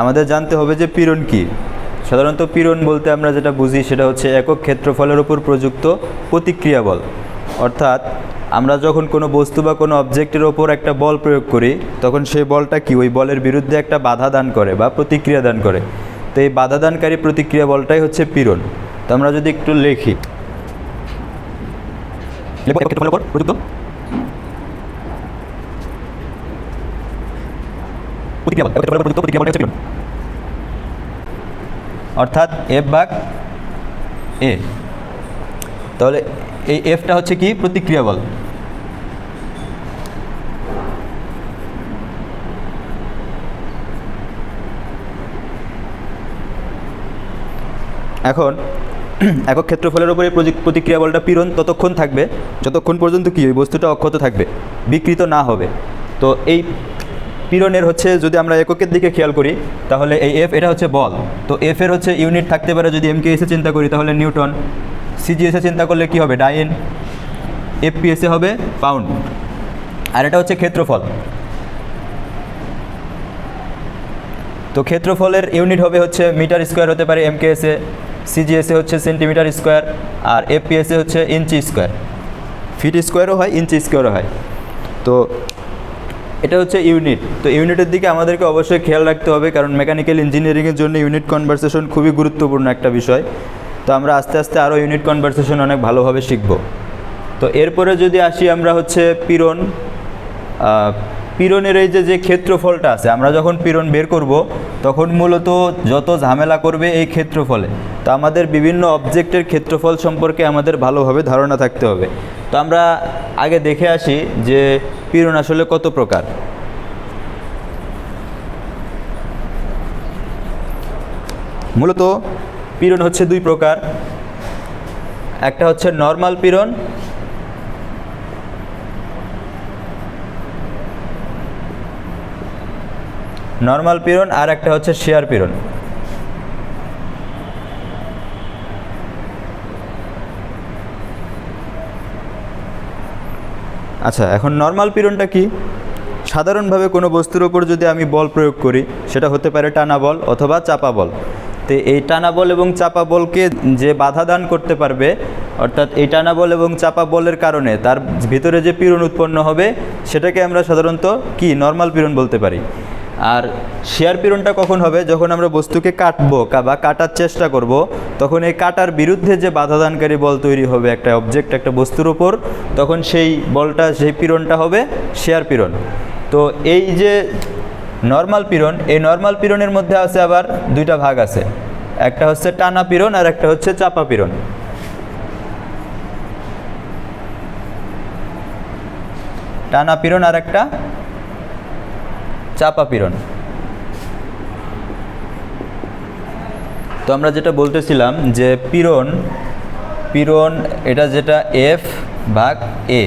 আমাদের জানতে হবে যে পীড়ন কি। সাধারণত পীড়ন বলতে আমরা যেটা বুঝি সেটা হচ্ছে একক ক্ষেত্রফলের উপর প্রযুক্ত প্রতিক্রিয়া বল। অর্থাৎ আমরা যখন কোনো বস্তু বা কোনো অবজেক্টের ওপর একটা বল প্রয়োগ করি তখন সেই বলটা কি ওই বলের বিরুদ্ধে একটা বাধা দান করে বা প্রতিক্রিয়া দান করে। তো এই বাধা দানকারী প্রতিক্রিয়া বলটাই হচ্ছে পীড়ন। তো আমরা যদি একটু লিখি, অর্থাৎ এফ ভাগ এ। তাহলে এই এফটা হচ্ছে কি প্রতিক্রিয়া বল। এখন একক ক্ষেত্রফলের উপরে প্রতিক্রিয়া বলটা পীড়ন ততক্ষণ থাকবে যতক্ষণ পর্যন্ত কি ওই বস্তুটা অক্ষত থাকবে, বিকৃত না হবে। তো এই পীড়নের হচ্ছে যদি আমরা এককের দিকে খেয়াল করি তাহলে এই এফ এটা হচ্ছে বল। তো এফ এর হচ্ছে ইউনিট থাকতে পারে, যদি এমকেএসে চিন্তা করি তাহলে নিউটন, সিজিএসে চিন্তা করলে কি হবে ডাইন, এফপিএসে হবে পাউন্ড। আর এটা হচ্ছে ক্ষেত্রফল। তো ক্ষেত্রফলের ইউনিট হবে হচ্ছে মিটার স্কোয়ার হতে পারে এমকেএসে, সিজিএসে হচ্ছে সেন্টিমিটার স্কোয়ার, আর এফপিএসে হচ্ছে ইঞ্চি স্কোয়ার। ফিট স্কোয়ারও হয়, ইঞ্চি স্কোয়ারও হয়। তো এটা হচ্ছে ইউনিট। তো ইউনিটের দিকে আমাদেরকে অবশ্যই খেয়াল রাখতে হবে, কারণ মেকানিক্যাল ইঞ্জিনিয়ারিংয়ের জন্য ইউনিট কনভার্সেশন খুবই গুরুত্বপূর্ণ একটা বিষয়। তো আমরা আস্তে আস্তে আরও ইউনিট কনভার্সেশন অনেক ভালোভাবে শিখব। তো এরপরে যদি আসি আমরা হচ্ছে পীড়ন, পীড়নের এই যে ক্ষেত্রফলটা আছে, আমরা যখন পীড়ন বের করব তখন মূলত যত ঝামেলা করবে এই ক্ষেত্রফলে। তো আমাদের বিভিন্ন অবজেক্টের ক্ষেত্রফল সম্পর্কে আমাদের ভালোভাবে ধারণা থাকতে হবে। তো আমরা আগে দেখে আসি যে পীড়ন আসলে কত প্রকার। মূলত পীড়ন হচ্ছে দুই প্রকার, একটা হচ্ছে নর্মাল পীড়ন, নর্মাল পীড়ন, আর একটা হচ্ছে শিয়ার পীড়ন। আচ্ছা, এখন নর্মাল পীড়নটা কি? সাধারণভাবে কোনো বস্তুর ওপর যদি আমি বল প্রয়োগ করি সেটা হতে পারে টানা বল অথবা চাপা বল। তো এই টানা বল এবং চাপা বলকে যে বাধা দান করতে পারবে, অর্থাৎ এই টানা বল এবং চাপা বলের কারণে তার ভিতরে যে পীড়ন উৎপন্ন হবে সেটাকে আমরা সাধারণত কি নর্মাল পীড়ন বলতে পারি। আর শিয়ার পীড়নটা কখন হবে? যখন আমরা বস্তুকে কাটবো বা কাটার চেষ্টা করব, তখন এই কাটার বিরুদ্ধে যে বাধাদানকারী বল তৈরি হবে একটা অবজেক্ট, একটা বস্তুর ওপর, তখন সেই বলটা, সেই পীড়নটা হবে শিয়ার পীড়ন। তো এই যে নর্মাল পীড়ন, এই নর্মাল পীড়নের মধ্যে আছে আবার দুইটা ভাগ আছে, একটা হচ্ছে টানা পীড়ন আর একটা হচ্ছে চাপা পীড়ন। টানা পীড়ন আর একটা চাপা পীড়ন। তো আমরা যেটা বলতেছিলাম যে পীড়ন এটা যেটা এফ ভাগ এ।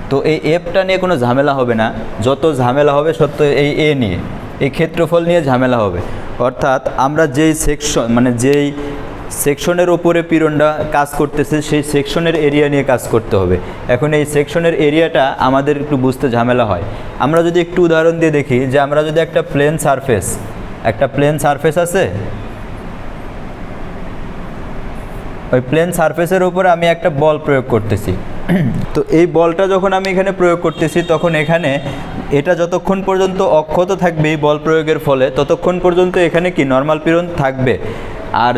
তো এই এফটা নিয়ে কোনো ঝামেলা হবে না, যত ঝামেলা হবে সত্য এই এ নিয়ে, এই ক্ষেত্রফল নিয়ে ঝামেলা হবে। অর্থাৎ আমরা যেই সেকশন, মানে যেই সেকশনের ওপরে পীড়নটা কাজ করতেছে সেই সেকশনের এরিয়া নিয়ে কাজ করতে হবে। এখন এই সেকশনের এরিয়াটা আমাদের একটু বুঝতে ঝামেলা হয়। আমরা যদি একটু উদাহরণ দিয়ে দেখি যে আমরা যদি একটা প্লেন সারফেস আছে, ওই প্লেন সারফেসের উপরে আমি একটা বল প্রয়োগ করতেছি। তো এই বলটা যখন আমি এখানে প্রয়োগ করতেছি তখন এখানে এটা যতক্ষণ পর্যন্ত অক্ষত থাকবে এই বল প্রয়োগের ফলে, ততক্ষণ পর্যন্ত এখানে কি নর্মাল পীড়ন থাকবে। আর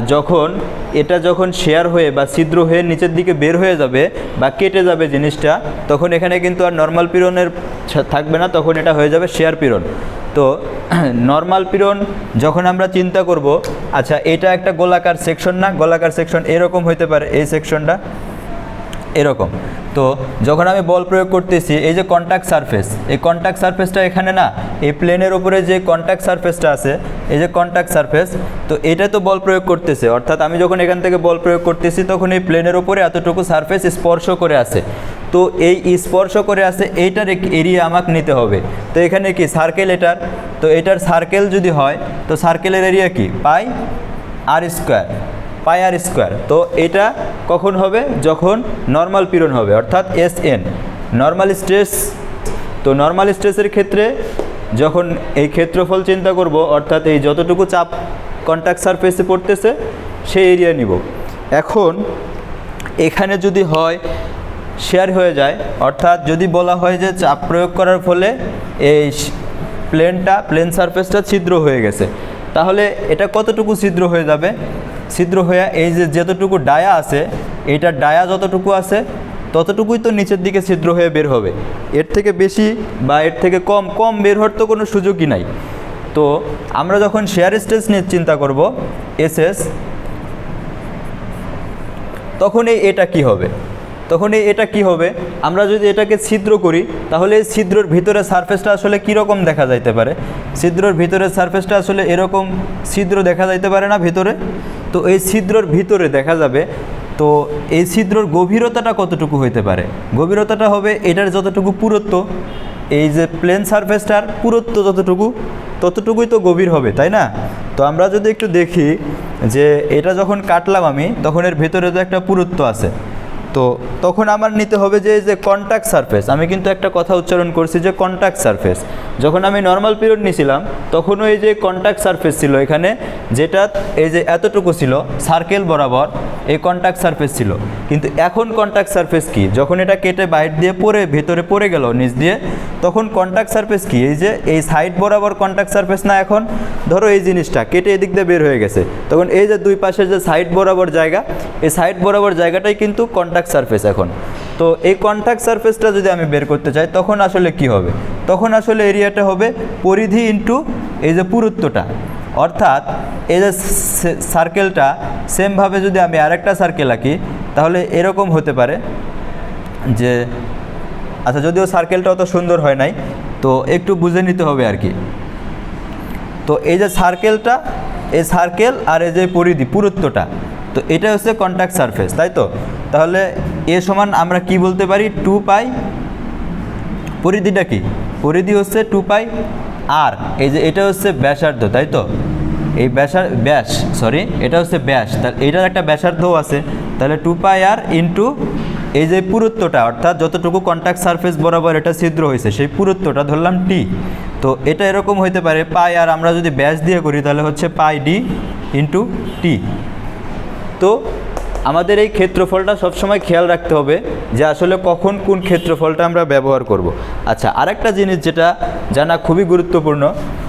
এটা যখন শেয়ার হয়ে বা ছিদ্র হয়ে নিচের দিকে বের হয়ে যাবে বা কেটে যাবে জিনিসটা, তখন এখানে কিন্তু আর নর্মাল পীড়নের থাকবে না, তখন এটা হয়ে যাবে শেয়ার পীড়ন। তো নর্মাল পীড়ন যখন আমরা চিন্তা করব, আচ্ছা এটা একটা গোলাকার সেকশন না, গোলাকার সেকশন এরকম হইতে পারে, এই সেকশনটা এরকম। তো যখন আমি বল প্রয়োগ করতেছি, এই যে কন্ট্যাক্ট সারফেস, এই কন্ট্যাক্ট সারফেসটা এখানে না, এই প্লেনের উপরে যে কন্ট্যাক্ট সারফেসটা আছে, এই যে কন্ট্যাক্ট সারফেস, তো এটা তো বল প্রয়োগ করতেছে। অর্থাৎ আমি যখন এখান থেকে বল প্রয়োগ করতেছি তখন এই প্লেনের উপরে এতটুকু সারফেস স্পর্শ করে আছে। তো এই স্পর্শ করে আছে এইটার এরিয়া আমাকে নিতে হবে। তো এখানে কি সার্কেল, তো এটার সার্কেল যদি হয় তো সার্কেলের এরিয়া কি পাই আর স্কোয়ার। তো এটা কখন হবে? যখন নর্মাল পীড়ন হবে, অর্থাৎ এস এন নর্মাল স্ট্রেস। তো নর্মাল স্ট্রেসের ক্ষেত্রে যখন এই ক্ষেত্রফল চিন্তা করব, অর্থাৎ এই যতটুকু চাপ কন্ট্যাক্ট সারফেসে পড়তেছে সেই এরিয়া নিব। এখন এখানে যদি হয় শেয়ার হয়ে যায়, অর্থাৎ যদি বলা হয় যে চাপ প্রয়োগ করার ফলে এই প্লেন সারফেসটা ছিদ্র হয়ে গেছে, তাহলে এটা কতটুকু ছিদ্র হয়ে যাবে? ছিদ্র হয়ে এই যে যতটুকু ডায়া আছে, এইটার ডায়া যতটুকু আছে ততটুকুই তো নিচের দিকে ছিদ্র হয়ে বের হবে। এর থেকে বেশি বা এর থেকে কম বের হওয়ার তো কোনো সুযোগই নাই। তো আমরা যখন শেয়ার স্ট্রেস নিয়ে চিন্তা করব এসএস, তখন এটা কি হবে? এটা কি হবে? আমরা যদি এটাকে ছিদ্র করি তাহলে এই ছিদ্রর ভিতরে সারফেসটা আসলে কীরকম দেখা যাইতে পারে? ছিদ্রর ভিতরে সারফেসটা আসলে এরকম ছিদ্র দেখা যাইতে পারে না ভিতরে? তো এই ছিদ্রর ভিতরে দেখা যাবে। তো এই ছিদ্রর গভীরতাটা কতটুকু হইতে পারে? গভীরতাটা হবে এটার যতটুকু পুরুত্ব, এই যে প্লেন সারফেসটার পুরুত্ব যতটুকু, ততটুকুই তো গভীর হবে, তাই না? তো আমরা যদি একটু দেখি যে এটা যখন কাটলাম আমি, তখন এর ভেতরে তো একটা পুরুত্ব আছে। তো তখন আমার নিতে হবে যে এই যে কন্ট্যাক্ট সারফেস, আমি কিন্তু একটা কথা উচ্চারণ করছি যে কন্ট্যাক্ট সারফেস। যখন আমি নর্মাল পিরিয়ড নিয়েছিলাম তখনও এই যে কন্ট্যাক্ট সারফেস ছিল এখানে, যেটা এই যে এতটুকু ছিল সার্কেল বরাবর এই কন্ট্যাক্ট সারফেস ছিল। কিন্তু এখন কন্ট্যাক্ট সারফেস কি? যখন এটা কেটে বাইর দিয়ে ভেতরে পড়ে গেল নিচ দিয়ে, তখন কন্ট্যাক্ট সারফেস কি? এই যে এই সাইড বরাবর কন্ট্যাক্ট সারফেস না? এখন ধরো এই জিনিসটা কেটে এদিক দিয়ে বের হয়ে গেছে, তখন এই যে দুই পাশের যে সাইড বরাবর জায়গা, এই সাইড বরাবর জায়গাটাই কিন্তু কন্ট্যাক্ট সারফেস এখন। তো এই কন্ট্যাক্ট সারফেসটা যদি আমি বের করতে চাই তখন আসলে কি হবে? তখন আসলে এরিয়াটা হবে পরিধি ইন্টু এই যে পুরুত্বটা। অর্থাৎ এই যে সার্কেলটা সেমভাবে যদি আমি আরেকটা সার্কেল আঁকি তাহলে এরকম হতে পারে যে, আচ্ছা যদিও সার্কেলটা অত সুন্দর হয় নাই, তো একটু বুঝে নিতে হবে আর কি। তো এই যে সার্কেলটা, এই সার্কেল আর এই যে পরিধি পুরুত্বটা, তো এটা হচ্ছে কন্ট্যাক্ট সারফেস, তাই তো? তাহলে এ সমান আমরা কি বলতে পারি? 2 পাই। পরিধিটা কি? পরিধি হচ্ছে 2 পাই আর এই যে এটা হচ্ছে ব্যাসার্ধ, তাই তো? এই এটা হচ্ছে ব্যাস, তাহলে এইটার একটা ব্যাসার্ধ আছে, তাহলে 2 পাই আর ইন্টু এই যে পুরুত্বটা, অর্থাৎ যতটুকু কন্ট্যাক্ট সারফেস বরাবর এটা ছিদ্র হয়েছে সেই পুরুত্বটা ধরলাম টি। তো এটা এরকম হইতে পারে পাই, আর আমরা যদি ব্যাস দিয়ে করি তাহলে হচ্ছে পাই ডি ইন্টু টি। তো আমাদের এই ক্ষেত্রফলটা সবসময় খেয়াল রাখতে হবে যে আসলে কখন কোন ক্ষেত্রফলটা আমরা ব্যবহার করব। আচ্ছা, আরেকটা জিনিস যেটা জানা খুবই গুরুত্বপূর্ণ,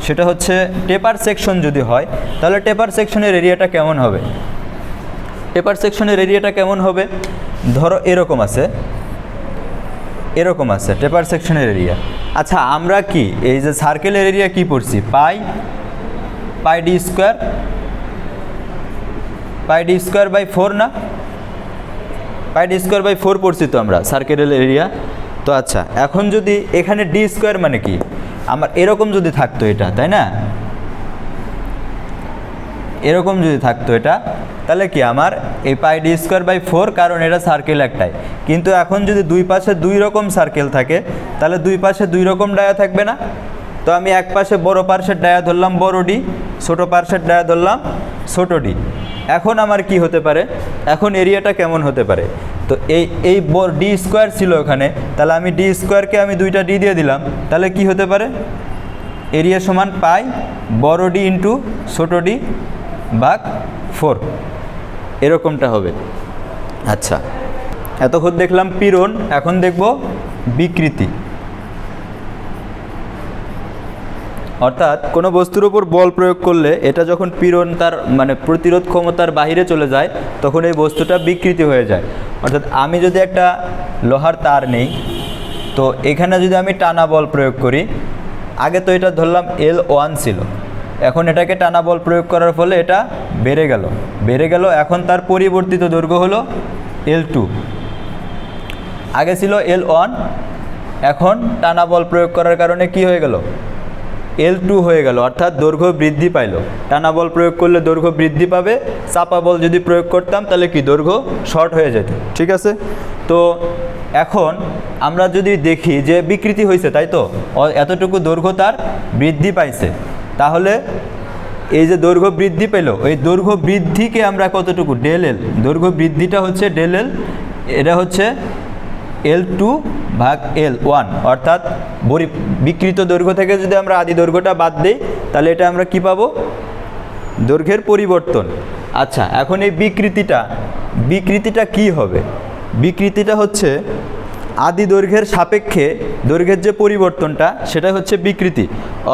সেটা হচ্ছে টেপার সেকশন যদি হয় তাহলে টেপার সেকশনের এরিয়াটা কেমন হবে? টেপার সেকশনের এরিয়াটা কেমন হবে? ধরো এরকম আছে টেপার সেকশনের এরিয়া। আচ্ছা, আমরা কি এই যে সার্কেলের এরিয়া কি পড়ছি? পাই ডি স্কোয়ার বাই 4 না? পাই ডি স্কোয়ার বাই 4 পড়ছি তো আমরা সার্কেলের এরিয়া। তো আচ্ছা, এখন যদি এখানে ডি স্কোয়ার মানে কি? আমার এরকম যদি থাকতো এটা, তাই না? এরকম যদি থাকতো এটা, তাহলে কি আমার এই পাই ডি স্কোয়ার বাই 4, কারণ এটা সার্কেল একটাই। কিন্তু এখন যদি দুই পাশে দুই রকম সার্কেল থাকে তাহলে দুই পাশে দুই রকম ডায়া থাকবে না? তো আমি এক পাশে বড় পার্শ্বের ডায়া ধরলাম বড় ডি, ছোট পার্শ্বের ডায়া ধরলাম ছোট ডি। এখন আমার কি হতে পারে? এখন এরিয়াটা কেমন হতে পারে? তো এই ডি স্কোয়ার ছিল ওখানে, তাহলে আমি ডি স্কোয়ারকে আমি দুইটা ডি দিয়ে দিলাম, তাহলে কি হতে পারে? এরিয়া সমান পাই বড় ডি ইন্টু ছোট ডি ভাগ 4, এরকমটা হবে। আচ্ছা, এতক্ষণ দেখলাম পীড়ন, এখন দেখব বিকৃতি। অর্থাৎ কোনো বস্তুর উপর বল প্রয়োগ করলে এটা যখন পীড়ন তার মানে প্রতিরোধ ক্ষমতার বাইরে চলে যায় তখন এই বস্তুটা বিকৃতি হয়ে যায়। অর্থাৎ আমি যদি একটা লোহার তার নেই, তো এখানে যদি আমি টানা বল প্রয়োগ করি, আগে তো এটা ধরলাম L1 ছিল, এখন এটাকে টানা বল প্রয়োগ করার ফলে এটা বেড়ে গেল, এখন তার পরিবর্তিত দৈর্ঘ্য হলো L2। আগে ছিল L1, এখন টানা বল প্রয়োগ করার কারণে কি হয়ে গেল? L2 হয়ে গেল, অর্থাৎ দৈর্ঘ্য বৃদ্ধি পাইল। টানা বল প্রয়োগ করলে দৈর্ঘ্য বৃদ্ধি পাবে, চাপা বল যদি প্রয়োগ করতাম তাহলে কি দৈর্ঘ্য শর্ট হয়ে যেত। ঠিক আছে? তো এখন আমরা যদি দেখি যে বিকৃতি হয়েছে, তাই তো? এতটুকু দৈর্ঘ্য তার বৃদ্ধি পাইছে, তাহলে এই যে দৈর্ঘ্য বৃদ্ধি পেল, ওই দৈর্ঘ্য বৃদ্ধিকে আমরা কতটুকু? ডেল এল, দৈর্ঘ্য বৃদ্ধিটা হচ্ছে ডেল এল, এটা হচ্ছে L2 ভাগ এল ওয়ান, অর্থাৎ বিকৃত দৈর্ঘ্য থেকে যদি আমরা আদি দৈর্ঘ্যটা বাদ দিই তাহলে এটা আমরা কি পাবো, দৈর্ঘ্যের পরিবর্তন। আচ্ছা, এখন এই বিকৃতিটা কি হবে? বিকৃতিটা হচ্ছে আদি দৈর্ঘ্যের সাপেক্ষে দৈর্ঘ্যের যে পরিবর্তনটা সেটা হচ্ছে বিকৃতি।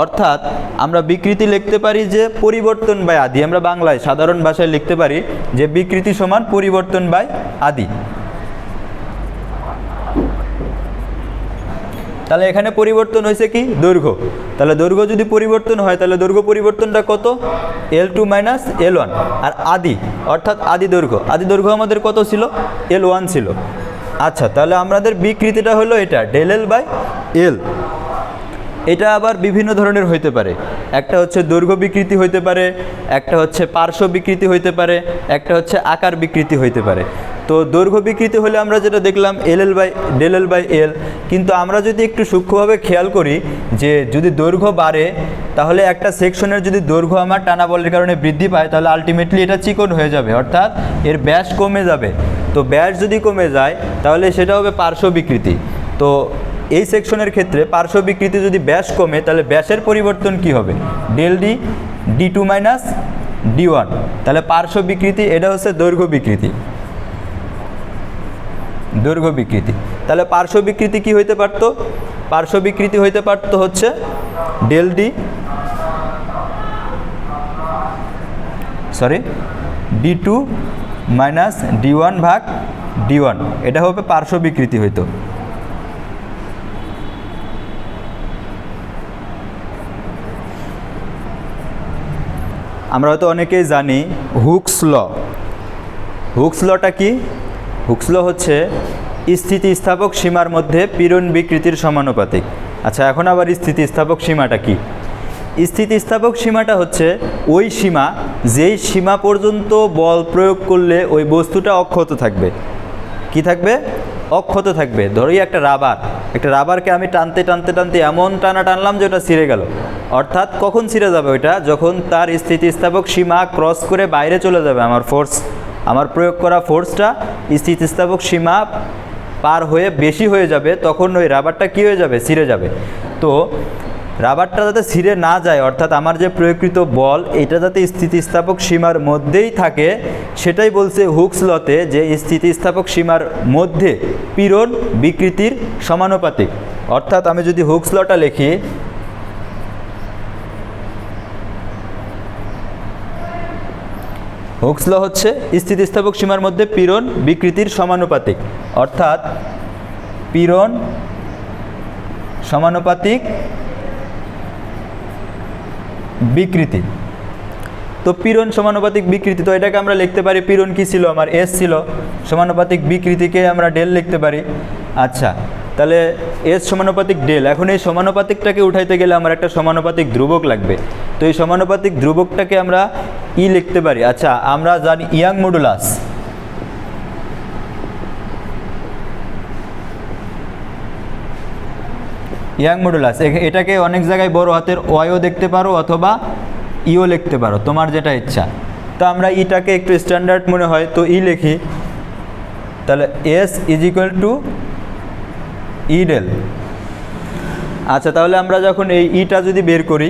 অর্থাৎ আমরা বিকৃতি লিখতে পারি যে পরিবর্তন বাই আদি, আমরা বাংলায় সাধারণ ভাষায় লিখতে পারি যে বিকৃতি সমান পরিবর্তন বাই আদি। তাহলে এখানে পরিবর্তন হয়েছে কি, দৈর্ঘ্য। তাহলে দৈর্ঘ্য যদি পরিবর্তন হয় তাহলে দৈর্ঘ্য পরিবর্তনটা কত, L2 মাইনাস L1। আর আদি অর্থাৎ আদি দৈর্ঘ্য আমাদের কত ছিল, L1 ছিল। আচ্ছা, তাহলে আমাদের বিকৃতিটা হলো এটা ডেল এল বাই এল। এটা আবার বিভিন্ন ধরনের হইতে পারে, একটা হচ্ছে দৈর্ঘ্য বিকৃতি হইতে পারে, একটা হচ্ছে পার্শ্ব বিকৃতি হইতে পারে, একটা হচ্ছে আকার বিকৃতি হইতে পারে। তো দৈর্ঘ্য বিকৃতি হলে আমরা যেটা দেখলাম ডেল এল বাই এল। কিন্তু আমরা যদি একটু সূক্ষ্মভাবে খেয়াল করি যে যদি দৈর্ঘ্য বাড়ে তাহলে একটা সেকশনের যদি দৈর্ঘ্য আমার টানা বলের কারণে বৃদ্ধি পায় তাহলে আলটিমেটলি এটা চিকন হয়ে যাবে, অর্থাৎ এর ব্যাস কমে যাবে। তো ব্যাস যদি কমে যায় তাহলে সেটা হবে পার্শ্ব বিকৃতি। তো এই সেকশনের ক্ষেত্রে পার্শ্ব বিকৃতি যদি ব্যাস কমে তাহলে ব্যাসের পরিবর্তন কি হবে, del D D2 minus D1। তাহলে পার্শ্ব বিকৃতি এটা হচ্ছে দৈর্ঘ্য বিকৃতি। তাহলে পার্শ্ব বিকৃতি কি হইতে পারতো, পার্শ্ব বিকৃতি হইতে পারতো হচ্ছে del D D2 minus D1 ভাগ D1, এটা হবে পার্শ্ব বিকৃতি হইতো। আমরা হয়তো অনেকেই জানি হুকস লটা কি? হুকস ল হচ্ছে স্থিতিস্থাপক সীমার মধ্যে পীড়ন বিকৃতির সমানুপাতিক। আচ্ছা, এখন আবার স্থিতিস্থাপক সীমাটা কি? স্থিতিস্থাপক সীমাটা হচ্ছে ওই সীমা যেই সীমা পর্যন্ত বল প্রয়োগ করলে ওই বস্তুটা অক্ষত থাকবে। কি থাকবে? অক্ষত থাকবে। ধরি একটা রাবারকে আমি টানতে এমন টানলাম যে ওটা ছিঁড়ে গেল। অর্থাৎ কখন ছিঁড়ে যাবে ওইটা, যখন তার স্থিতিস্থাপক সীমা ক্রস করে বাইরে চলে যাবে, আমার প্রয়োগ করা ফোর্সটা স্থিতিস্থাপক সীমা পার হয়ে বেশি হয়ে যাবে, তখন ওই রাবারটা কী হয়ে যাবে, ছিঁড়ে যাবে। তো রাবারটা যাতে ছিঁড়ে না যায়, অর্থাৎ আমার যে প্রয়োগকৃত বল এটা যাতে স্থিতিস্থাপক সীমার মধ্যেই থাকে, সেটাই বলছে হুকস লতে যে স্থিতিস্থাপক সীমার মধ্যে পীড়ন বিকৃতির সমানুপাতিক। অর্থাৎ আমি যদি হুকস লটা লিখি, হুকস ল হচ্ছে স্থিতিস্থাপক সীমার মধ্যে পীড়ন বিকৃতির সমানুপাতিক, অর্থাৎ পীড়ন সমানুপাতিক বিকৃতি। তো পীড়ন সমানুপাতিক বিকৃতি, তো এটাকে আমরা লিখতে পারি, পীড়ন কি ছিল আমার, এস ছিল, সমানুপাতিক বিকৃতিকে আমরা ডেল লিখতে পারি। আচ্ছা, তাহলে এস সমানুপাতিক ডেল। এখন এই সমানুপাতিকটাকে উঠাইতে গেলে আমার একটা সমানুপাতিক ধ্রুবক লাগবে। তো এই সমানুপাতিক ধ্রুবকটাকে আমরা ই লিখতে পারি। আচ্ছা, আমরা জানি ইয়াং মডুলাস। এটাকে অনেক জায়গায় বড় হাতের ওয়াইও দেখতে পারো অথবা ইও লিখতে পারো, তোমার যেটা ইচ্ছা। তো আমরা ইটাকে একটু স্ট্যান্ডার্ড মনে হয় তো ই লিখি। তাহলে S is equal to E del. আচ্ছা, তাহলে আমরা যখন এই ইটা যদি বের করি,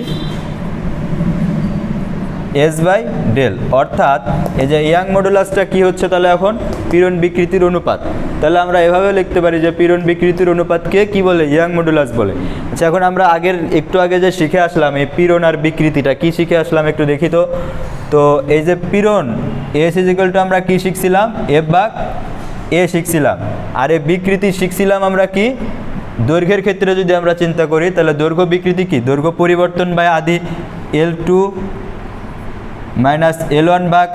এস বাই ডেল, অর্থাৎ এই যে ইয়াং মডুলাসটা কি হচ্ছে, তাহলে এখন পীড়ন বিকৃতির অনুপাত। তাহলে আমরা এভাবে লিখতে পারি যে পীড়ন বিকৃতির অনুপাতকে কি বলে, ইয়াং মডুলাস বলে। আচ্ছা, এখন আমরা একটু আগে যে শিখে আসলাম এই পীড়ন আর বিকৃতিটা, কি শিখে আসলাম একটু দেখি। তো এই যে পীড়ন এস ইজ ইকুয়াল টু আমরা কি শিখছিলাম, এফ ভাগ এ শিখছিলাম। আর এই বিকৃতি শিখছিলাম আমরা কি, দৈর্ঘ্যের ক্ষেত্রে যদি আমরা চিন্তা করি তাহলে দৈর্ঘ্য বিকৃতি কি, দৈর্ঘ্য পরিবর্তন বাই আদি L2 মাইনাস L1 ভাগ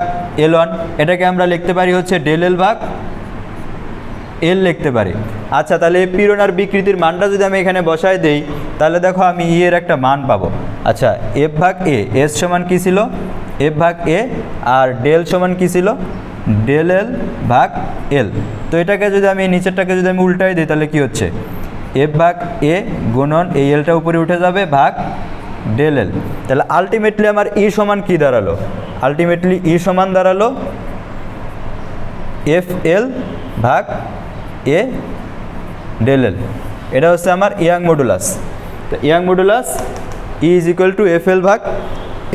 L1। এটাকে আমরা লিখতে পারি হচ্ছে ডেল এল ভাগ এল লিখতে পারি। আচ্ছা, তাহলে এই পীড়ন আর বিকৃতির মানটা যদি আমি এখানে বসাই দেই তাহলে দেখো আমি ই এর একটা মান পাবো। আচ্ছা, এফ ভাগ এ, এস সমান কী ছিল, এফ ভাগ এ, আর ডেল সমান কী ছিল, ডেল এল ভাগ এল। তো এটাকে যদি আমি নিচেরটাকে যদি আমি উল্টাই দিই তাহলে কি হচ্ছে, এফ ভাগ এ গুণন এই এলটা উপরে উঠে যাবে ভাগ ডেল এল। তাহলে আলটিমেটলি আমার ই সমান কি দাঁড়ালো, আলটিমেটলি ই সমান দাঁড়ালো এফ এল ভাগ এ ডেল এল। এটা হচ্ছে আমার ইয়াং মডুলাস। তো young modulus E is equal two F L ভাগ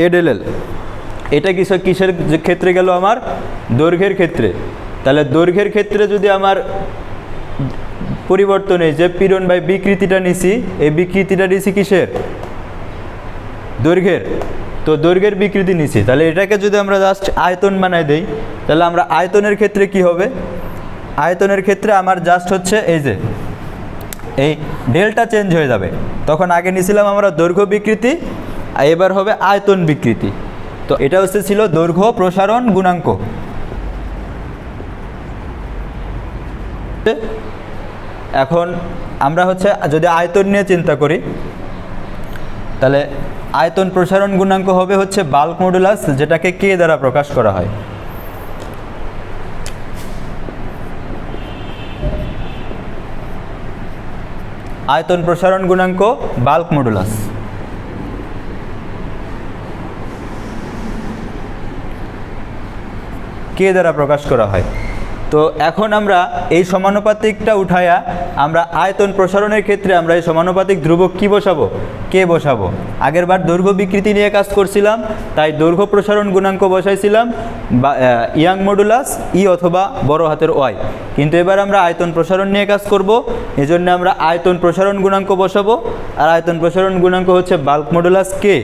এ ডেল এল। এটা কিসের ক্ষেত্রে গেল? আমার দৈর্ঘ্যের ক্ষেত্রে। তাহলে দৈর্ঘ্যের ক্ষেত্রে যদি আমার পরিবর্তনে যে পীড়ন বাই বিকৃতিটা নিছি, এই বিকৃতিটা নিছি কিসের? দৈর্ঘ্যের। তো দৈর্ঘ্যের বিকৃতি নিছি, তাহলে এটাকে যদি আমরা জাস্ট আয়তন বানাই দেই, তাহলে আমরা আয়তনের ক্ষেত্রে কি হবে? আয়তনের ক্ষেত্রে আমার জাস্ট হচ্ছে এই যে এই ডেলটা চেঞ্জ হয়ে যাবে। তখন আগে নিয়েছিলাম আমরা দৈর্ঘ্য বিকৃতি, আর এবার হবে আয়তন বিকৃতি। তো এটা হচ্ছে ছিল দৈর্ঘ্য প্রসারণ গুণাঙ্ক। এখন আমরা হচ্ছে যদি আয়তন নিয়ে চিন্তা করি, তাহলে আয়তন প্রসারণ গুণাঙ্ক হবে হচ্ছে বাল্ক মডুলাস, যেটাকে কে দ্বারা প্রকাশ করা হয়। আয়তন প্রসারণ গুণাঙ্ক বাল্ক মডুলাস। কে দ্বারা প্রকাশ করা হয়। তো এখন আমরা এই সমানুপাতিকটা উঠায়া আমরা আয়তন প্রসারণের ক্ষেত্রে আমরা এই সমানুপাতিক ধ্রুবক কি বসাবো? কে বসাবো। আগের বার দৈর্ঘ্য বিকৃতি নিয়ে কাজ করছিলাম, তাই দৈর্ঘ্য প্রসারণ গুণাঙ্ক বসাইছিলাম বা ইয়াং মডুলাস ই অথবা বড় হাতের ওয়াই। কিন্তু এবার আমরা আয়তন প্রসারণ নিয়ে কাজ করব, এজন্য আমরা আয়তন প্রসারণ গুণাঙ্ক বসাবো, আর আয়তন প্রসারণ গুণাঙ্ক হচ্ছে বাল্ক মডুলাস কে।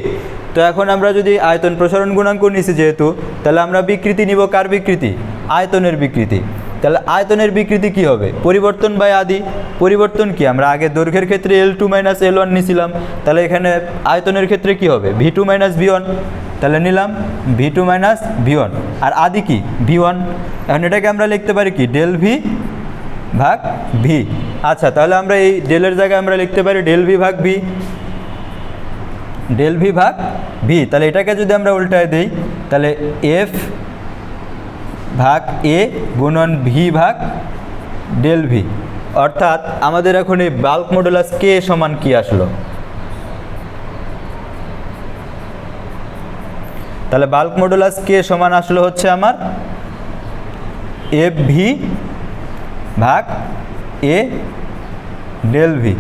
তো এখন আমরা যদি আয়তন প্রসারণ গুণাঙ্ক নিছি যেহেতু, তাহলে আমরা বিকৃতি নিব কার বিকৃতি? আয়তনের বিকৃতি। তাহলে আয়তনের বিকৃতি কি হবে? পরিবর্তন বাই আদি। পরিবর্তন কি? আমরা আগে দৈর্ঘ্যের ক্ষেত্রে L2 মাইনাস L1 নিছিলাম, তাহলে এখানে আয়তনের ক্ষেত্রে কি হবে? V2 minus V1। তাহলে নিলাম V2 মাইনাস V1, আর আদি কি? V1। এখন এটাকে আমরা লিখতে পারি কি? ডেল ভি ভাগ ভি। আচ্ছা, তাহলে আমরা এই ডেলের জায়গায় আমরা লিখতে পারি ডেল ভি ভাগ ভি, ডেল ভি ভাগ ভি। তাহলে এটাকে যদি আমরা উল্টায় দিই, তাহলে এফ ভাগ এ গুণন ভি ভাগ ডেল ভি। অর্থাৎ আমাদের এখন এই বাল্ক মডুলাস কে সমান কি আসলো? তাহলে বাল্ক মডুলাস কে সমান আসলো হচ্ছে আমার এফ ভি ভাগ এ ডেল ভি।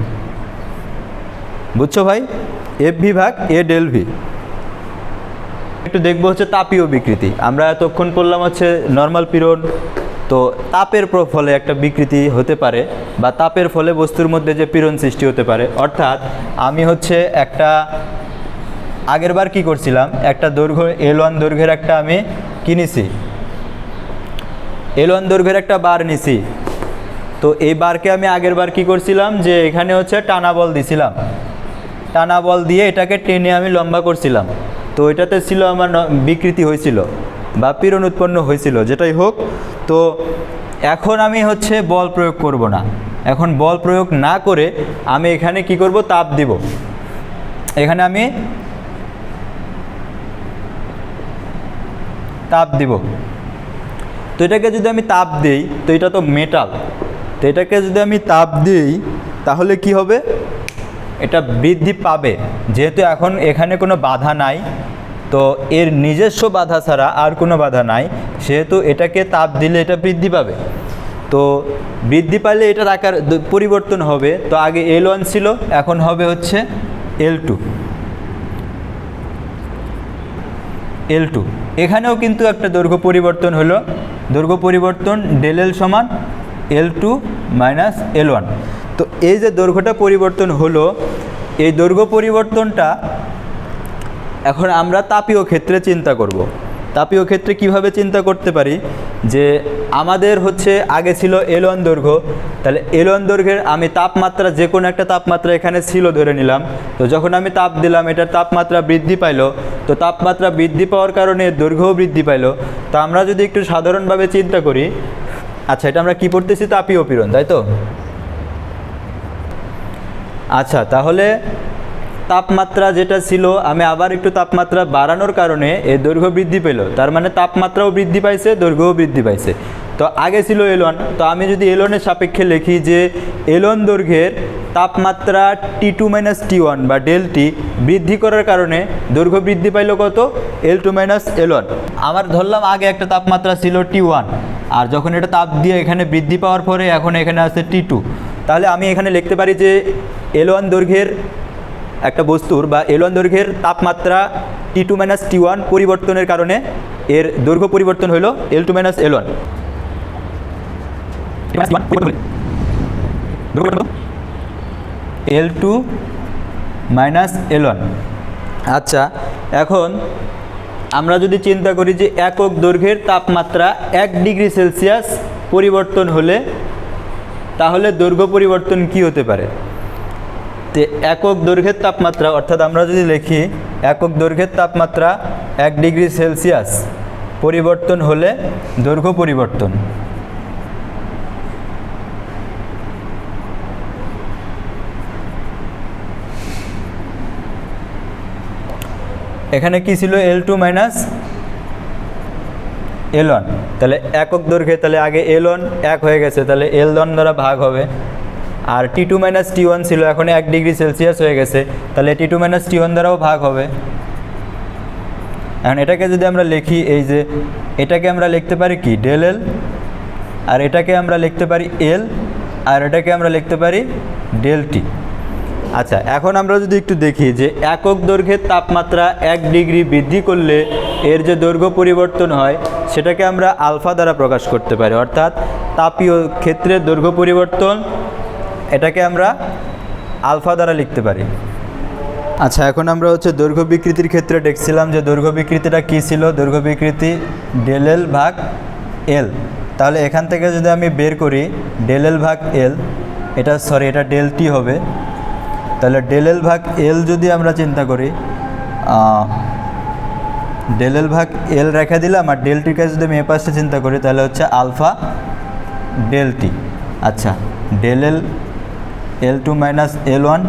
বুঝছো ভাই? এফ ভি ভাগ এ ডেল ভি। একটু দেখবো হচ্ছে তাপীয় বিকৃতি। আমরা এতক্ষণ পড়লাম হচ্ছে নর্মাল পীড়ন। তো তাপের ফলে একটা বিকৃতি হতে পারে, বা তাপের ফলে বস্তুর মধ্যে যে পীড়ন সৃষ্টি হতে পারে। অর্থাৎ আমি হচ্ছে একটা আগের বার কী করছিলাম, একটা দৈর্ঘ্য L1 দৈর্ঘ্যের একটা আমি কিনেছি, L1 দৈর্ঘ্যের একটা বার নিছি। তো এই বারকে আমি আগের বার কী করছিলাম, যে এখানে হচ্ছে টানা বল দিছিলাম, টানা বল দিয়ে এটাকে টেনে আমি লম্বা করছিলাম। তো এটাতে ছিল আমার বিকৃতি হয়েছিল বা পীড়ন উৎপন্ন হয়েছিল, যেটাই হোক। তো এখন আমি হচ্ছে বল প্রয়োগ করব না। এখন বল প্রয়োগ না করে আমি এখানে কি করব? তাপ দিব। এখানে আমি তাপ দিব। তো এটাকে যদি আমি তাপ দিই, তো এটা তো মেটাল, তো এটাকে যদি আমি তাপ দিই তাহলে কি হবে? এটা বৃদ্ধি পাবে, যেহেতু এখন এখানে কোনো বাধা নাই, তো এর নিজস্ব বাধা ছাড়া আর কোনো বাধা নাই, সেহেতু এটাকে তাপ দিলে এটা বৃদ্ধি পাবে। তো বৃদ্ধি পাইলে এটার আকার পরিবর্তন হবে। তো আগে L1 ছিল, এখন হবে হচ্ছে L2। L2 এখানেও কিন্তু একটা দৈর্ঘ্য পরিবর্তন হলো। দৈর্ঘ্য পরিবর্তন ডেল এল সমান L2 মাইনাস L1। তো এই যে দৈর্ঘ্যটা পরিবর্তন হলো, এই দৈর্ঘ্য পরিবর্তনটা এখন আমরা তাপীয় ক্ষেত্রে চিন্তা করব। তাপীয় ক্ষেত্রে কিভাবে চিন্তা করতে পারি, যে আমাদের হচ্ছে আগে ছিল L1 দৈর্ঘ্য, তাহলে L1 দৈর্ঘ্যের আমি তাপমাত্রা যে কোনো একটা তাপমাত্রা এখানে ছিল ধরে নিলাম। তো যখন আমি তাপ দিলাম, এটার তাপমাত্রা বৃদ্ধি পাইলো। তো তাপমাত্রা বৃদ্ধি পাওয়ার কারণে দৈর্ঘ্যও বৃদ্ধি পাইলো। তো আমরা যদি একটু সাধারণভাবে চিন্তা করি, আচ্ছা এটা আমরা কী পড়তেছি? তাপীয় পীড়ন, তাই তো? আচ্ছা, তাহলে তাপমাত্রা যেটা ছিল, আমি আবার একটু তাপমাত্রা বাড়ানোর কারণে এই দৈর্ঘ্য বৃদ্ধি পেল। তার মানে তাপমাত্রাও বৃদ্ধি পাইছে, দৈর্ঘ্যও বৃদ্ধি পাইছে। তো আগে ছিল L1, তো আমি যদি L1 এর সাপেক্ষে লিখি যে L1 দৈর্ঘ্যের তাপমাত্রা T2 মাইনাস T1 বা ডেল টি বৃদ্ধি করার কারণে দৈর্ঘ্য বৃদ্ধি পাইল কত? L2 minus L1। আমার ধরলাম আগে একটা তাপমাত্রা ছিল T1, আর যখন এটা তাপ দিয়ে এখানে বৃদ্ধি পাওয়ার পরে এখন এখানে আছে T2। তাহলে আমি এখানে লিখতে পারি যে L1 দৈর্ঘ্যের একটা বস্তুর বা L1 দৈর্ঘ্যের তাপমাত্রা T2 - T1 পরিবর্তনের কারণে এর দৈর্ঘ্য পরিবর্তন হলো L2 - L1। L2 - L1। আচ্ছা, এখন আমরা যদি চিন্তা করি যে একক দৈর্ঘ্যের তাপমাত্রা 1 ডিগ্রি সেলসিয়াস পরিবর্তন হলে তাহলে দৈর্ঘ্য পরিবর্তন কি হতে পারে? তো একক দৈর্ঘ্যের তাপমাত্রা, অর্থাৎ আমরা যদি লিখি একক দৈর্ঘ্যের তাপমাত্রা 1 ডিগ্রি সেলসিয়াস পরিবর্তন হলে দৈর্ঘ্য পরিবর্তন। এখানে কি ছিল? L2 - L1। তাহলে একক দৈর্ঘ্যে তাহলে আগে L1 1 হয়ে গেছে, তাহলে L1 দ্বারা ভাগ হবে। আর T2 - T1 ছিল, এখন 1 ডিগ্রি সেলসিয়াস হয়ে গেছে, তাহলে T2 - T1 দ্বারাও ভাগ হবে। এখন এটাকে যদি আমরা লিখি, এই যে এটাকে আমরা লিখতে পারি কি del L, আর এটাকে আমরা লিখতে পারি L, আর এটাকে আমরা লিখতে পারি del T। আচ্ছা, এখন আমরা যদি একটু দেখি যে একক দৈর্ঘ্যের তাপমাত্রা 1 ডিগ্রি বৃদ্ধি করলে এর যে দৈর্ঘ্য পরিবর্তন হয় সেটাকে আমরা আলফা দ্বারা প্রকাশ করতে পারি, অর্থাৎ তাপীয় ক্ষেত্রের দৈর্ঘ্য পরিবর্তন, এটাকে আমরা আলফা দ্বারা লিখতে পারি। আচ্ছা, এখন আমরা হচ্ছে দৈর্ঘ্য বিকৃতির ক্ষেত্রে দেখছিলাম যে দৈর্ঘ্য বিকৃতিটা কী ছিল? দৈর্ঘ্য বিকৃতি del L ভাগ L। তাহলে এখান থেকে যদি আমি বের করি del L ভাগ L, এটা del T হবে। তাহলে del L ভাগ L যদি আমরা চিন্তা করি, del L ভাগ L রেখে দিলাম, আর del T কে যদি আমি এ পাশে চিন্তা করি তাহলে হচ্ছে আলফা del T। আচ্ছা, del L L2 - L1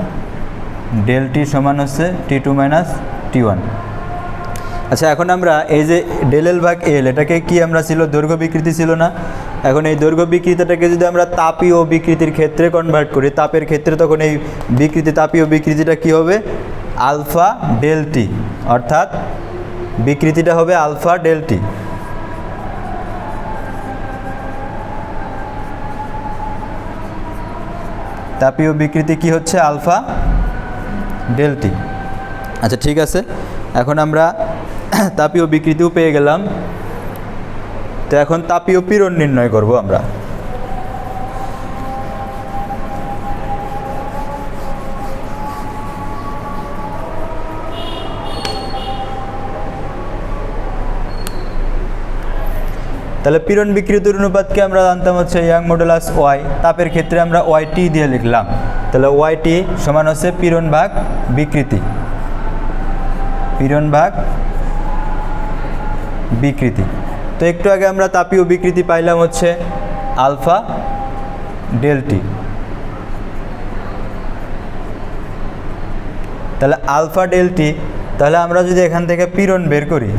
del T সমান হচ্ছে T2 - T1। আচ্ছা, এখন আমরা এই যে del L ভাগ L, এটাকে কি আমরা ছিল? দৈর্ঘ্য বিকৃতি ছিল না? এখন এই দৈর্ঘ্য বিকৃতিটাকে যদি আমরা তাপীয় বিকৃতির ক্ষেত্রে কনভার্ট করি, তাপের ক্ষেত্রে, তখন এই তাপীয় বিকৃতিটা কি হবে? আলফা del T, অর্থাৎ বিকৃতিটা হবে আলফা del T। তাপীয় বিকৃতি কি হচ্ছে? Alpha del T। আচ্ছা, ঠিক আছে, এখন আমরা তাপীয় বিকৃতিও পেয়ে গেলাম। তো এখন তাপীয় পীড়ন নির্ণয় করব আমরা। তাহলে পীড়ন বিকৃতির অনুপাতকে আমরা জানতাম হচ্ছে ইয়াং মডুলাস ওয়াই, তাপের ক্ষেত্রে আমরা YT দিয়ে লিখলাম। তাহলে YT সমান হচ্ছে পীড়ন ভাগ বিকৃতি, পীড়ন ভাগ বিকৃতি। তো একটু আগে আমরা তাপীয় বিকৃতি পাইলাম হচ্ছে আলফা del T। তাহলে আলফা del T, তাহলে আমরা যদি এখান থেকে পীড়ন বের করি,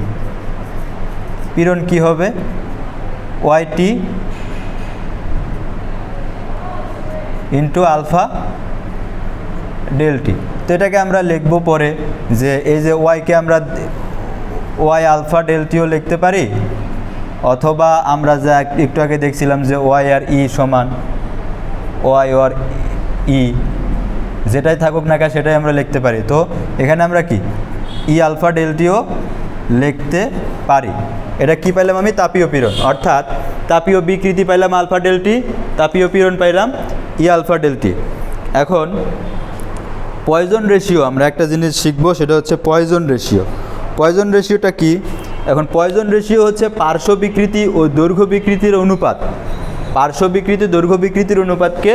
পীড়ন কি হবে? YT into alpha del T। তো এটাকে আমরা লিখব পরে যে এই যে ওয়াইকে আমরা ওয়াই আলফা del Tও লিখতে পারি, অথবা আমরা যা একটু আগে দেখছিলাম যে ওয়াই আর ই সমান ওয়াই আর ই, যেটাই থাকুক না কেন সেটাই আমরা লিখতে পারি। তো এখানে আমরা কি ই আলফা del Tও লিখতে পারি। এটা কি পাইলাম আমি? তাপীয় পীড়ন, অর্থাৎ তাপীয় বিকৃতি পাইলাম আলফা del T, তাপীয় পীড়ন পাইলাম ই আলফা del T। এখন পয়জন রেশিও আমরা একটা জিনিস শিখব, সেটা হচ্ছে পয়জন রেশিও। পয়জন রেশিওটা কি? এখন পয়জন রেশিও হচ্ছে পার্শ্ব বিকৃতি ও দৈর্ঘ্য বিকৃতির অনুপাত। পার্শ্ব বিকৃতি দৈর্ঘ্য বিকৃতির অনুপাতকে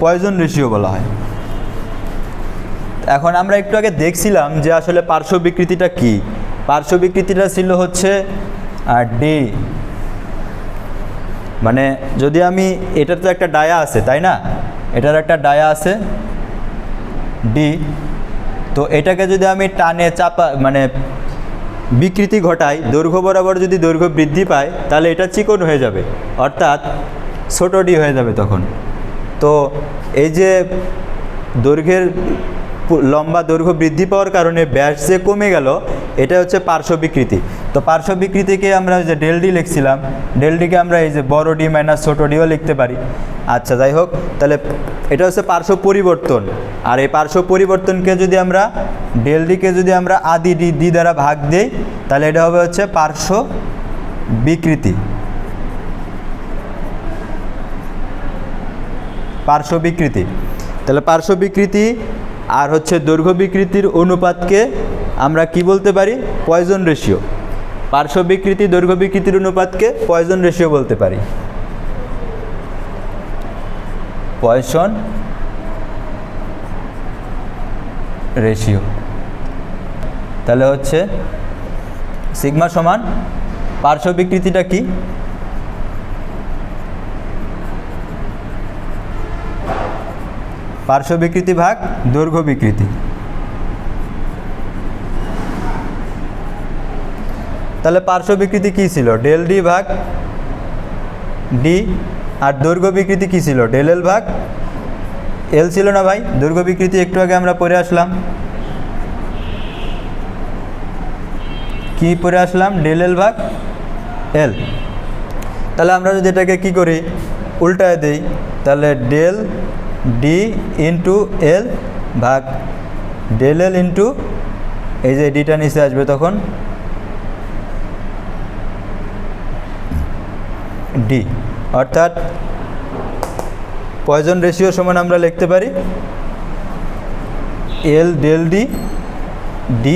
পয়জন রেশিও বলা হয়। এখন আমরা একটু আগে দেখছিলাম যে আসলে পার্শ্ব বিকৃতিটা কি। পার্শ্ব বিকৃতিটা ছিল হচ্ছে ডি, মানে যদি আমি, এটার তো একটা ডায়া আছে তাই না, এটার একটা ডায়া আছে ডি, তো এটাকে যদি আমি টানে চাপা মানে বিকৃতি ঘটাই, দৈর্ঘ্য বরাবর যদি দৈর্ঘ্য বৃদ্ধি পায় তাহলে এটা চিকন হয়ে যাবে, অর্থাৎ ছোট ডি হয়ে যাবে তখন। তো এই যে দৈর্ঘ্যের লম্বা দৈর্ঘ্য বৃদ্ধি পাওয়ার কারণে ব্যাস যে কমে গেল, এটা হচ্ছে পার্শ্ব বিকৃতি। তো তো পার্শ্ব বিকৃতিকে আমরা যে ডেল ডি লিখছিলাম, ডেল ডিকে আমরা এই যে বড় ডি মাইনাস ছোটো ডিও লিখতে পারি। আচ্ছা যাই হোক, তাহলে এটা হচ্ছে পার্শ্ব পরিবর্তন। আর এই পার্শ্ব পরিবর্তনকে যদি আমরা ডেল ডিকে যদি আমরা আদি ডি ডি দ্বারা ভাগ দিই, তাহলে এটা হবে হচ্ছে পার্শ্ব বিকৃতি। পার্শ্ব বিকৃতি, তাহলে পার্শ্ব বিকৃতি আর হচ্ছে দৈর্ঘ্য বিকৃতির অনুপাতকে আমরা কি বলতে পারি? Poison ratio. পার্শ্ব বিকৃতি দৈর্ঘ্য বিকৃতির অনুপাতকে পয়জন রেশিও বলতে পারি। Poison ratio. তাহলে হচ্ছে সিগমা সমান পার্শ্ব বিকৃতিটা কি? পার্শ্ব বিকৃতি ভাগ দৈর্ঘ্য বিকৃতি। তাহলে পার্শ্ব বিকৃতি কী ছিল? ডেল ডি ভাগ ডি। আর দৈর্ঘ্য বিকৃতি কী ছিল? ডেল এল ভাগ এল ছিল না ভাই? দৈর্ঘ্য বিকৃতি একটু আগে আমরা পড়ে আসলাম। কি পড়ে আসলাম? ডেল এল ভাগ এল। তাহলে আমরা যদি এটাকে কী করি? উল্টায় দিই, তাহলে ডেল ডি ইন্টু এল ভাগ ডেল এল ইন্টু এই যে ডিটা নিচে আসবে তখন ডি। অর্থাৎ পয়জন রেশিও সমান আমরা লিখতে পারি L del D D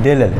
del এল।